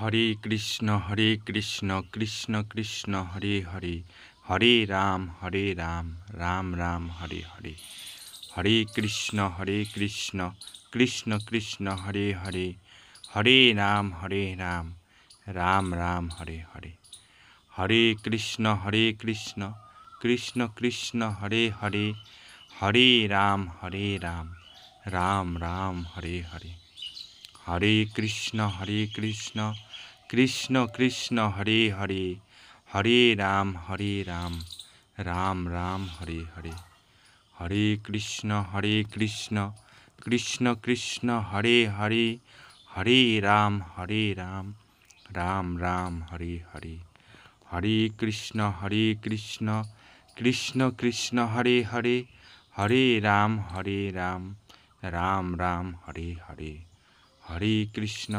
Hare Krishna Krishna Krishna Hare Hare, Hare Ram Ram Ram Hare Hare. Hare Krishna Krishna Krishna Hare Hare, Hare Ram Ram Ram Hare Hare. Hare Krishna Krishna Krishna Hare Hare, Hare Ram Ram Ram Hare Hare. Hare Krishna Krishna Krishna Hare Hare, Hare Ram Ram Ram Hare Hare. Hare Krishna Krishna Krishna Hare Hare, Hare Ram Ram Ram Hare Hare. Hare Krishna Krishna Krishna Hare Hare, Hare Ram Ram Ram Hare Hare. Hare Krishna